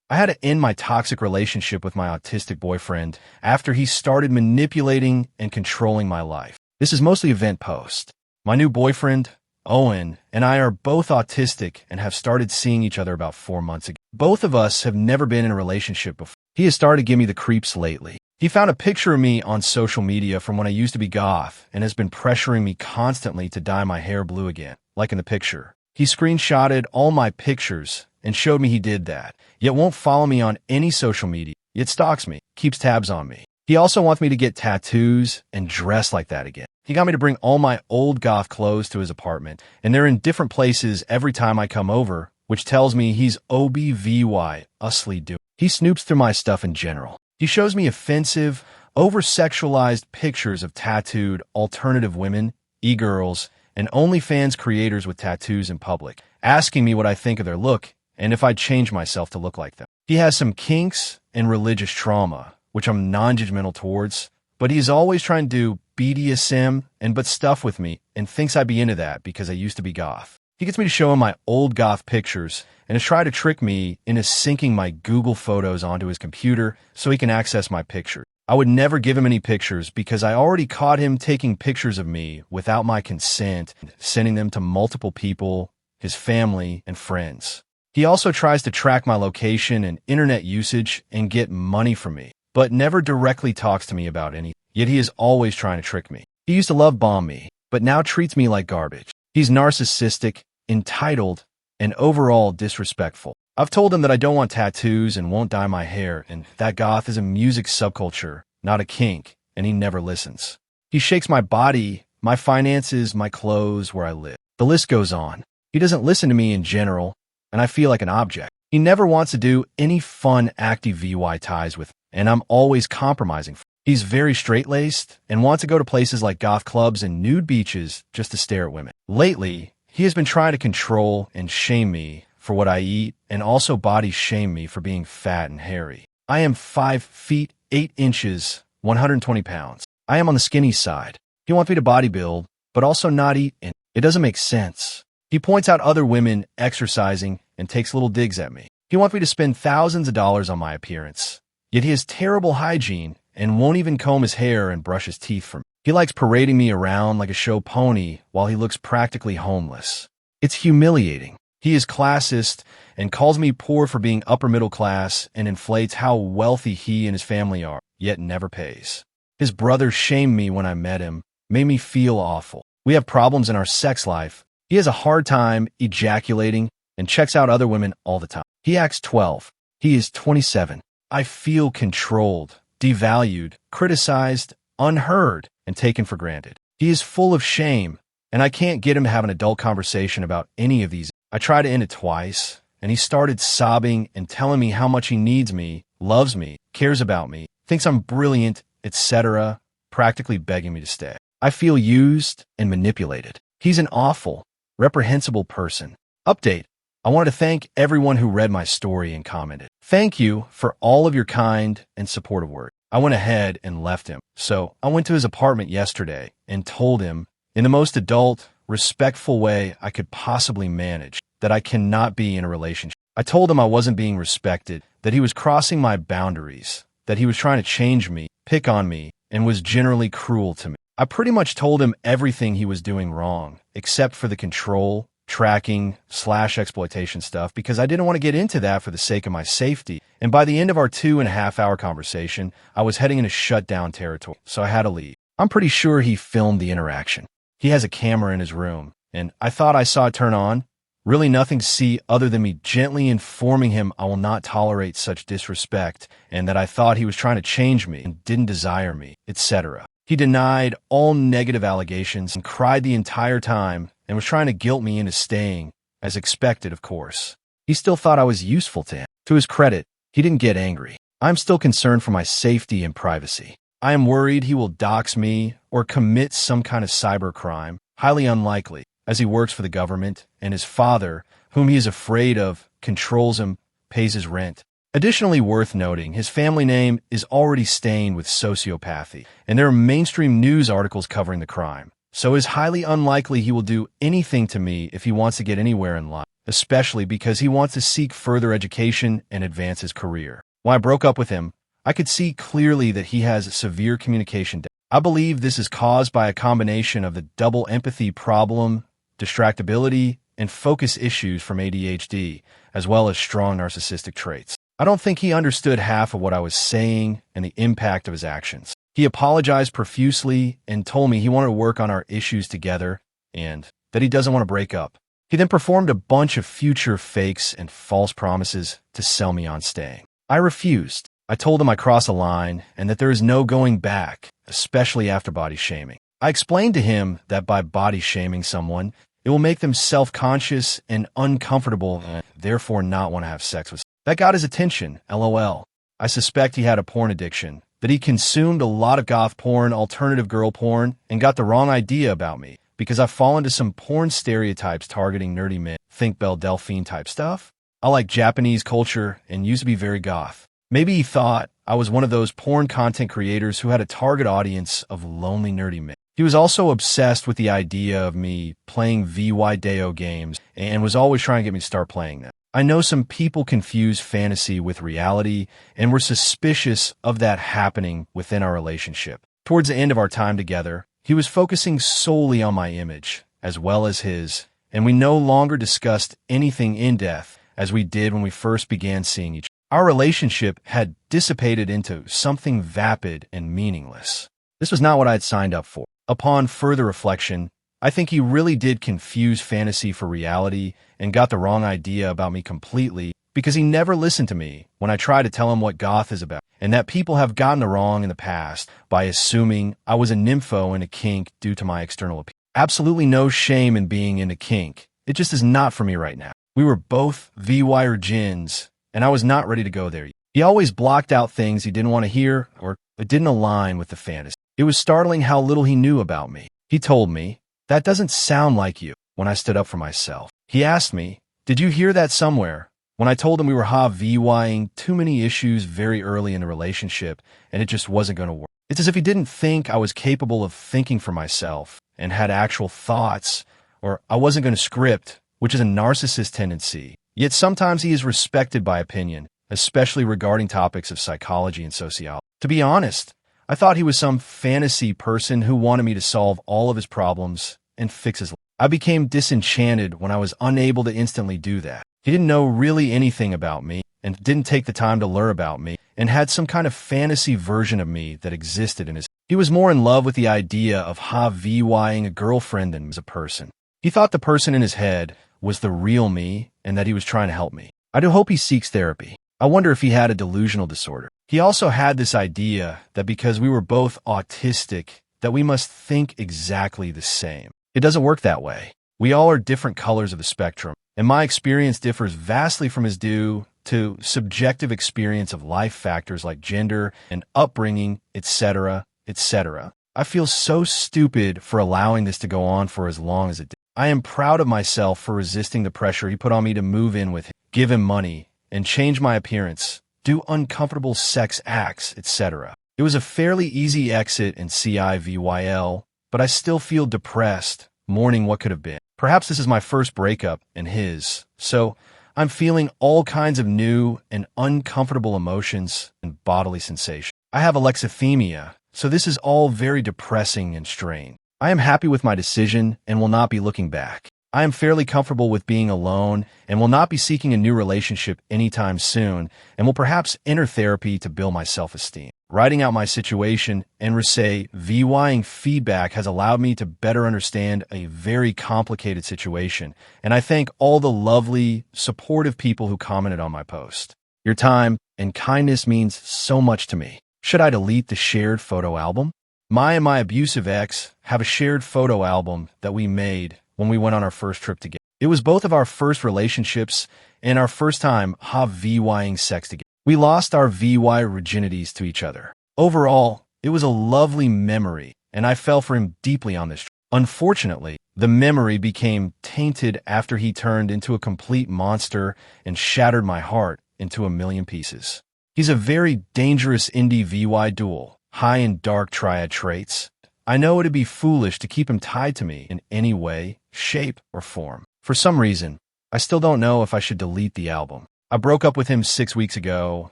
I had to end my toxic relationship with my autistic boyfriend after he started manipulating and controlling my life. This is mostly event post. My new boyfriend, Owen, and I are both autistic and have started seeing each other about 4 months ago. Both of us have never been in a relationship before. He has started to give me the creeps lately. He found a picture of me on social media from when I used to be goth and has been pressuring me constantly to dye my hair blue again, like in the picture. He screenshotted all my pictures and showed me he did that, yet won't follow me on any social media, yet stalks me, keeps tabs on me. He also wants me to get tattoos and dress like that again. He got me to bring all my old goth clothes to his apartment, and they're in different places every time I come over, which tells me he's OBVY-usly doing. He snoops through my stuff in general. He shows me offensive, over-sexualized pictures of tattooed alternative women, e-girls, and OnlyFans creators with tattoos in public, asking me what I think of their look and if I'd change myself to look like them. He has some kinks and religious trauma, which I'm non-judgmental towards, but he's always trying to do BDSM and but stuff with me and thinks I'd be into that because I used to be goth. He gets me to show him my old goth pictures and has tried to trick me into syncing my Google Photos onto his computer so he can access my pictures. I would never give him any pictures because I already caught him taking pictures of me without my consent, sending them to multiple people, his family, and friends. He also tries to track my location and internet usage and get money from me, but never directly talks to me about anything. Yet he is always trying to trick me. He used to love bomb me, but now treats me like garbage. He's narcissistic, entitled, and overall disrespectful. I've told him that I don't want tattoos and won't dye my hair, and that goth is a music subculture, not a kink, and he never listens. He shakes my body, my finances, my clothes, where I live. The list goes on. He doesn't listen to me in general, and I feel like an object. He never wants to do any fun, active VY ties with me, and I'm always compromising. He's very straight-laced and wants to go to places like goth clubs and nude beaches just to stare at women. Lately, he has been trying to control and shame me for what I eat and also body shame me for being fat and hairy. I am 5 feet 8 inches, 120 pounds. I am on the skinny side. He wants me to bodybuild, but also not eat, and it doesn't make sense. He points out other women exercising and takes little digs at me. He wants me to spend thousands of dollars on my appearance, yet he has terrible hygiene and won't even comb his hair and brush his teeth for me. He likes parading me around like a show pony while he looks practically homeless. It's humiliating. He is classist and calls me poor for being upper middle class and inflates how wealthy he and his family are, yet never pays. His brother shamed me when I met him, made me feel awful. We have problems in our sex life. He has a hard time ejaculating and checks out other women all the time. He acts 12. He is 27. I feel controlled, devalued, criticized, unheard, and taken for granted. He is full of shame, and I can't get him to have an adult conversation about any of these. I tried to end it twice, and he started sobbing and telling me how much he needs me, loves me, cares about me, thinks I'm brilliant, etc., practically begging me to stay. I feel used and manipulated. He's an awful, reprehensible person. Update. I wanted to thank everyone who read my story and commented. Thank you for all of your kind and supportive words. I went ahead and left him. So I went to his apartment yesterday and told him in the most adult, respectful way I could possibly manage that I cannot be in a relationship. I told him I wasn't being respected, that he was crossing my boundaries, that he was trying to change me, pick on me, and was generally cruel to me. I pretty much told him everything he was doing wrong, except for the control, tracking, / exploitation stuff, because I didn't want to get into that for the sake of my safety. And by the end of our 2.5-hour conversation, I was heading into shutdown territory, so I had to leave. I'm pretty sure he filmed the interaction. He has a camera in his room, and I thought I saw it turn on. Really nothing to see other than me gently informing him I will not tolerate such disrespect, and that I thought he was trying to change me and didn't desire me, etc. He denied all negative allegations and cried the entire time and was trying to guilt me into staying, as expected, of course. He still thought I was useful to him. To his credit, he didn't get angry. I'm still concerned for my safety and privacy. I am worried he will dox me or commit some kind of cyber crime, highly unlikely, as he works for the government, and his father, whom he is afraid of, controls him, pays his rent. Additionally worth noting, his family name is already stained with sociopathy, and there are mainstream news articles covering the crime. So it is highly unlikely he will do anything to me if he wants to get anywhere in life. especially because he wants to seek further education and advance his career. When I broke up with him, I could see clearly that he has severe communication deficit. I believe this is caused by a combination of the double empathy problem, distractibility, and focus issues from ADHD, as well as strong narcissistic traits. I don't think he understood half of what I was saying and the impact of his actions. He apologized profusely and told me he wanted to work on our issues together and that he doesn't want to break up. He then performed a bunch of future fakes and false promises to sell me on staying. I refused. I told him I crossed a line and that there is no going back, especially after body shaming. I explained to him that by body shaming someone, it will make them self-conscious and uncomfortable and therefore not want to have sex with. That got his attention, LOL. I suspect he had a porn addiction, that he consumed a lot of goth porn, alternative girl porn, and got the wrong idea about me because I fall into some porn stereotypes targeting nerdy men, think Belle Delphine type stuff. I like Japanese culture and used to be very goth. Maybe he thought I was one of those porn content creators who had a target audience of lonely nerdy men. He was also obsessed with the idea of me playing VY Deo games and was always trying to get me to start playing them. I know some people confuse fantasy with reality and were suspicious of that happening within our relationship. Towards the end of our time together, he was focusing solely on my image, as well as his, and we no longer discussed anything in depth as we did when we first began seeing each other. Our relationship had dissipated into something vapid and meaningless. This was not what I had signed up for. Upon further reflection, I think he really did confuse fantasy for reality and got the wrong idea about me completely because he never listened to me when I tried to tell him what goth is about, and that people have gotten the wrong in the past by assuming I was a nympho in a kink due to my external appearance. Absolutely no shame in being into kink. It just is not for me right now. We were both VY gins, and I was not ready to go there yet. He always blocked out things he didn't want to hear or it didn't align with the fantasy. It was startling how little he knew about me. He told me, "That doesn't sound like you," when I stood up for myself. He asked me, "Did you hear that somewhere?" When I told him we were VYing too many issues very early in the relationship and it just wasn't going to work. It's as if he didn't think I was capable of thinking for myself and had actual thoughts, or I wasn't going to script, which is a narcissist tendency. Yet sometimes he is respected by opinion, especially regarding topics of psychology and sociology. To be honest, I thought he was some fantasy person who wanted me to solve all of his problems and fix his life. I became disenchanted when I was unable to instantly do that. He didn't know really anything about me and didn't take the time to learn about me and had some kind of fantasy version of me that existed in his. He was more in love with the idea of VYing a girlfriend than as a person. He thought the person in his head was the real me and that he was trying to help me. I do hope he seeks therapy. I wonder if he had a delusional disorder. He also had this idea that because we were both autistic, that we must think exactly the same. It doesn't work that way. We all are different colors of the spectrum, and my experience differs vastly from his due to subjective experience of life factors like gender and upbringing, etc., etc. I feel so stupid for allowing this to go on for as long as it did. I am proud of myself for resisting the pressure he put on me to move in with him, give him money, and change my appearance, do uncomfortable sex acts, etc. It was a fairly easy exit in CIVYL, but I still feel depressed, mourning what could have been. Perhaps this is my first breakup and his, so I'm feeling all kinds of new and uncomfortable emotions and bodily sensations. I have alexithymia, so this is all very depressing and strange. I am happy with my decision and will not be looking back. I am fairly comfortable with being alone and will not be seeking a new relationship anytime soon and will perhaps enter therapy to build my self-esteem. Writing out my situation and VYing feedback has allowed me to better understand a very complicated situation, and I thank all the lovely, supportive people who commented on my post. Your time and kindness means so much to me. Should I delete the shared photo album? And my abusive ex have a shared photo album that we made when we went on our first trip together. It was both of our first relationships and our first time VYing sex together. We lost our VY virginities to each other. Overall, it was a lovely memory, and I fell for him deeply on this trip. Unfortunately, the memory became tainted after he turned into a complete monster and shattered my heart into a million pieces. He's a very dangerous indie VY dual, high in dark triad traits. I know it'd be foolish to keep him tied to me in any way, shape, or form. For some reason, I still don't know if I should delete the album. I broke up with him 6 weeks ago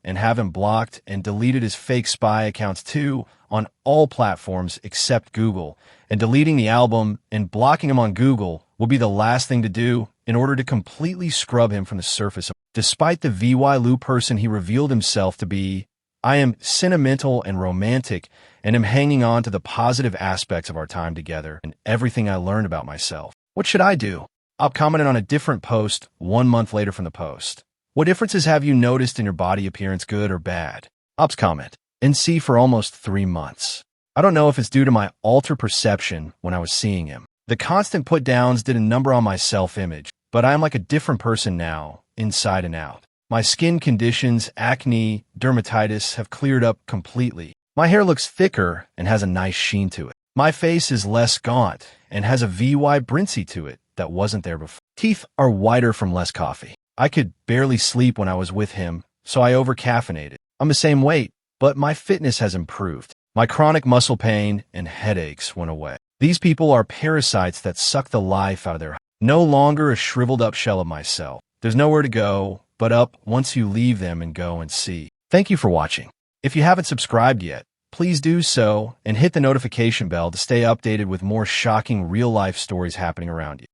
and have him blocked and deleted his fake spy accounts too on all platforms except Google. And deleting the album and blocking him on Google will be the last thing to do in order to completely scrub him from the surface. Despite the VY Lou person he revealed himself to be, I am sentimental and romantic and am hanging on to the positive aspects of our time together and everything I learned about myself. What should I do? I'll comment on a different post 1 month later from the post. What differences have you noticed in your body appearance, good or bad? Ops comment. NC for almost 3 months. I don't know if it's due to my altered perception when I was seeing him. The constant put downs did a number on my self-image, but I am like a different person now, inside and out. My skin conditions, acne, dermatitis have cleared up completely. My hair looks thicker and has a nice sheen to it. My face is less gaunt and has a VY brincy to it that wasn't there before. Teeth are whiter from less coffee. I could barely sleep when I was with him, so I over-caffeinated. I'm the same weight, but my fitness has improved. My chronic muscle pain and headaches went away. These people are parasites that suck the life out of their... No longer a shriveled up shell of myself. There's nowhere to go but up once you leave them and go and see. Thank you for watching. If you haven't subscribed yet, please do so and hit the notification bell to stay updated with more shocking real-life stories happening around you.